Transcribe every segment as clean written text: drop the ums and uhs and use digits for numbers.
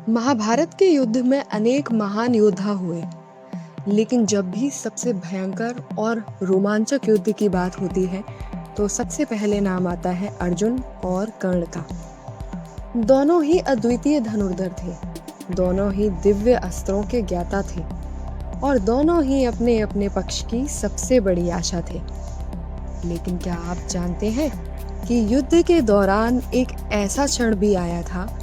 महाभारत के युद्ध में अनेक महान योद्धा हुए, लेकिन जब भी सबसे भयंकर और रोमांचक युद्ध की बात होती है, तो सबसे पहले नाम आता है अर्जुन और कर्ण का। दोनों ही अद्वितीय धनुर्धर थे, दोनों ही दिव्य अस्त्रों के ज्ञाता थे और दोनों ही अपने अपने पक्ष की सबसे बड़ी आशा थे। लेकिन क्या आप जानते हैं कि युद्ध के दौरान एक ऐसा क्षण भी आया था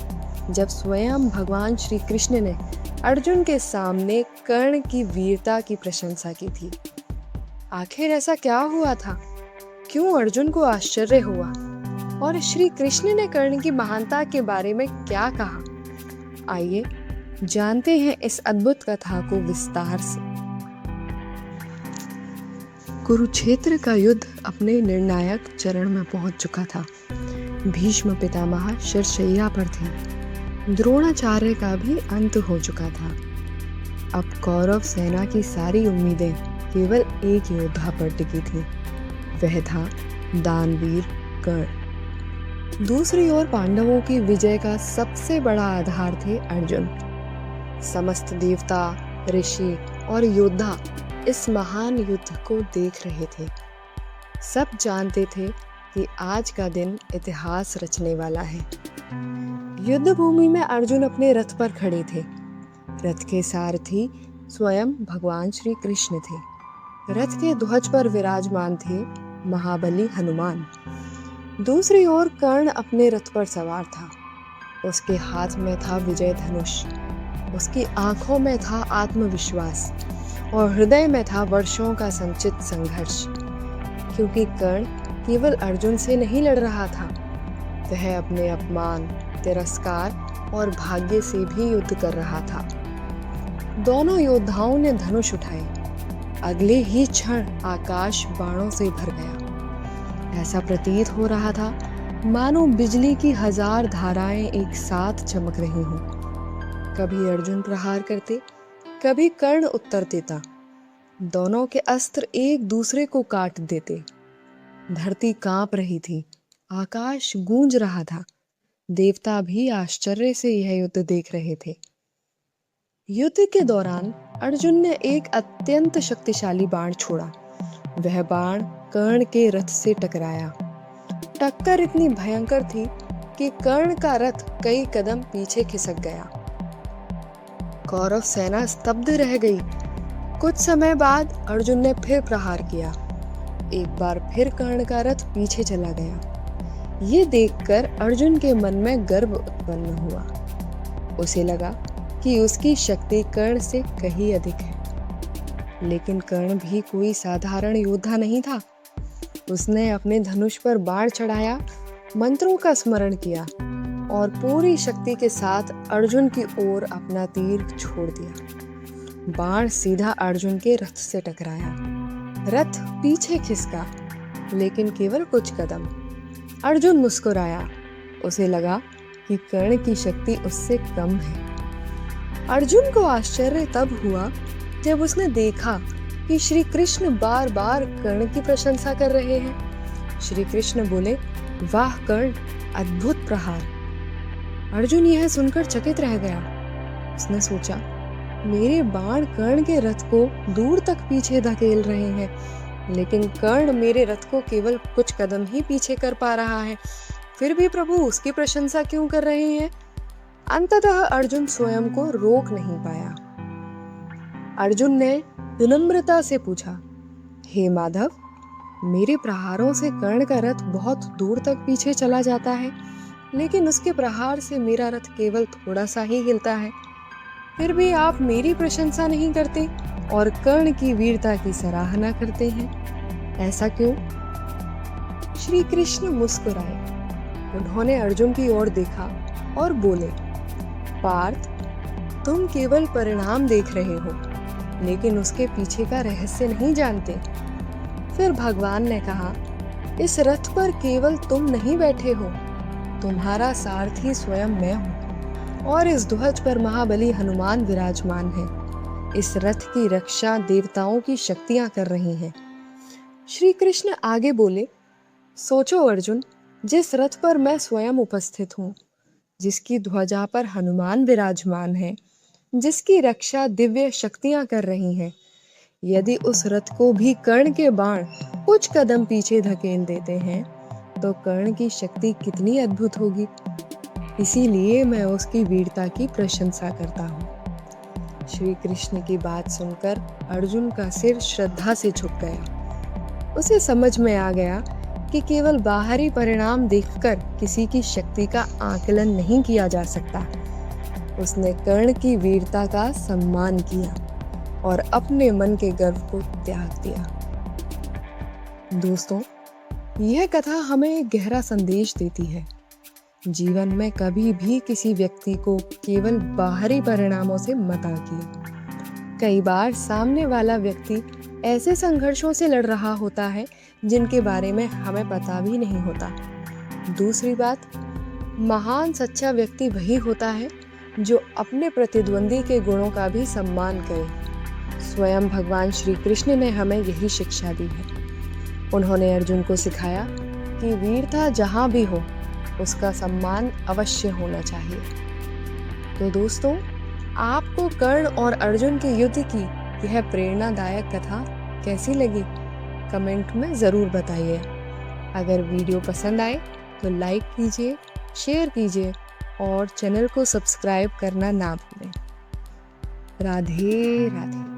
जब स्वयं भगवान श्री कृष्ण ने अर्जुन के सामने कर्ण की वीरता की प्रशंसा की थी। आखिर ऐसा क्या हुआ था? क्यों अर्जुन को आश्चर्य हुआ? और श्री कृष्ण ने कर्ण की महानता के बारे में क्या कहा? आइए जानते हैं इस अद्भुत कथा को विस्तार से। कुरुक्षेत्र का युद्ध अपने निर्णायक चरण में पहुंच चुका था। भीष्म पितामह शरशैया पर थे। द्रोणाचार्य का भी अंत हो चुका था। अब कौरव सेना की सारी उम्मीदें केवल एक योद्धा पर टिकी थी। वह था दानवीर कर्ण। दूसरी ओर पांडवों की विजय का सबसे बड़ा आधार थे अर्जुन। समस्त देवता, ऋषि और योद्धा इस महान युद्ध को देख रहे थे। सब जानते थे कि आज का दिन इतिहास रचने वाला है। युद्ध भूमि में अर्जुन अपने रथ पर खड़े थे। रथ के सारथी स्वयं भगवान श्री कृष्ण थे। रथ के ध्वज पर विराजमान थे महाबली हनुमान। दूसरी ओर कर्ण अपने रथ पर सवार था। उसके हाथ में था विजय धनुष। उसकी आंखों में था आत्मविश्वास और हृदय में था वर्षों का संचित संघर्ष। क्योंकि कर्ण केवल अर्जुन से नहीं लड़ रहा था, वह अपने अपमान, तिरस्कार और भाग्य से भी युद्ध कर रहा था। दोनों योद्धाओं ने धनुष उठाए। अगले ही क्षण आकाश बाणों से भर गया। ऐसा प्रतीत हो रहा था मानो बिजली की 1000 धाराएं एक साथ चमक रही हों। कभी अर्जुन प्रहार करते, कभी कर्ण उत्तर देता। दोनों के अस्त्र एक दूसरे को काट देते। धरती कांप रही थी, आकाश गूंज रहा था। देवता भी आश्चर्य से यह युद्ध देख रहे थे। युद्ध के दौरान अर्जुन ने एक अत्यंत शक्तिशाली बाण छोड़ा। वह बाण कर्ण के रथ से टकराया। टक्कर इतनी भयंकर थी कि कर्ण का रथ कई कदम पीछे खिसक गया। कौरव सेना स्तब्ध रह गई। कुछ समय बाद अर्जुन ने फिर प्रहार किया। एक बार फिर कर्ण का रथ पीछे चला गया। ये देखकर अर्जुन के मन में गर्व उत्पन्न हुआ। उसे लगा कि उसकी शक्ति कर्ण से कहीं अधिक है। लेकिन कर्ण भी कोई साधारण योद्धा नहीं था। उसने अपने धनुष पर बाण चढ़ाया, मंत्रों का स्मरण किया और पूरी शक्ति के साथ अर्जुन की ओर अपना तीर छोड़ दिया। बाण सीधा अर्जुन के रथ से टकराया। रथ पीछे खिसका, लेकिन केवल कुछ कदम। अर्जुन मुस्कुराया। उसे लगा कि कर्ण की शक्ति उससे कम है। अर्जुन को आश्चर्य तब हुआ जब उसने देखा कि श्री कृष्ण बार बार कर्ण की प्रशंसा कर रहे हैं। श्री कृष्ण बोले, वाह कर्ण, अद्भुत प्रहार। अर्जुन यह सुनकर चकित रह गया। उसने सोचा, मेरे बाण कर्ण के रथ को दूर तक पीछे धकेल रहे हैं, लेकिन कर्ण मेरे रथ को केवल कुछ कदम ही पीछे कर पा रहा है। फिर भी प्रभु उसकी प्रशंसा क्यों कर रहे हैं? अंततः अर्जुन स्वयं को रोक नहीं पाया। अर्जुन ने विनम्रता से पूछा, हे माधव, मेरे प्रहारों से कर्ण का रथ बहुत दूर तक पीछे चला जाता है, लेकिन उसके प्रहार से मेरा रथ केवल थोड़ा सा ही हिलता है। फिर भी आप मेरी प्रशंसा नहीं करते और कर्ण की वीरता की सराहना करते हैं। ऐसा क्यों? श्री कृष्ण मुस्कुराए। उन्होंने अर्जुन की ओर देखा और बोले, पार्थ, तुम केवल परिणाम देख रहे हो, लेकिन उसके पीछे का रहस्य नहीं जानते। फिर भगवान ने कहा, इस रथ पर केवल तुम नहीं बैठे हो, तुम्हारा सारथी स्वयं मैं हूँ और इस ध्वज पर महाबली हनुमान विराजमान है। इस रथ की रक्षा देवताओं की शक्तियां कर रही हैं। श्री कृष्ण आगे बोले, सोचो अर्जुन, जिस रथ पर मैं स्वयं उपस्थित हूँ, जिसकी ध्वजा पर हनुमान विराजमान है, जिसकी रक्षा दिव्य शक्तियां कर रही हैं। यदि उस रथ को भी कर्ण के बाण कुछ कदम पीछे धकेल देते हैं, तो कर्ण की शक्ति कितनी अद्भुत होगी। इसीलिए मैं उसकी वीरता की प्रशंसा करता हूँ। श्री कृष्ण की बात सुनकर अर्जुन का सिर श्रद्धा से झुक गया। उसे समझ में आ गया कि केवल बाहरी परिणाम देखकर किसी की शक्ति का आकलन नहीं किया जा सकता। उसने कर्ण की वीरता का सम्मान किया और अपने मन के गर्व को त्याग दिया। दोस्तों, यह कथा हमें एक गहरा संदेश देती है। जीवन में कभी भी किसी व्यक्ति को केवल बाहरी परिणामों से मत आंकिए। कई बार सामने वाला व्यक्ति ऐसे संघर्षों से लड़ रहा होता है जिनके बारे में हमें पता भी नहीं होता। दूसरी बात, महान सच्चा व्यक्ति वही होता है जो अपने प्रतिद्वंदी के गुणों का भी सम्मान करे। स्वयं भगवान श्री कृष्ण ने हमें यही शिक्षा दी है। उन्होंने अर्जुन को सिखाया कि वीरता जहां भी हो, उसका सम्मान अवश्य होना चाहिए। तो दोस्तों, आपको कर्ण और अर्जुन के युद्ध की यह प्रेरणादायक कथा कैसी लगी? कमेंट में ज़रूर बताइए। अगर वीडियो पसंद आए तो लाइक कीजिए, शेयर कीजिए और चैनल को सब्सक्राइब करना ना भूलें। राधे राधे।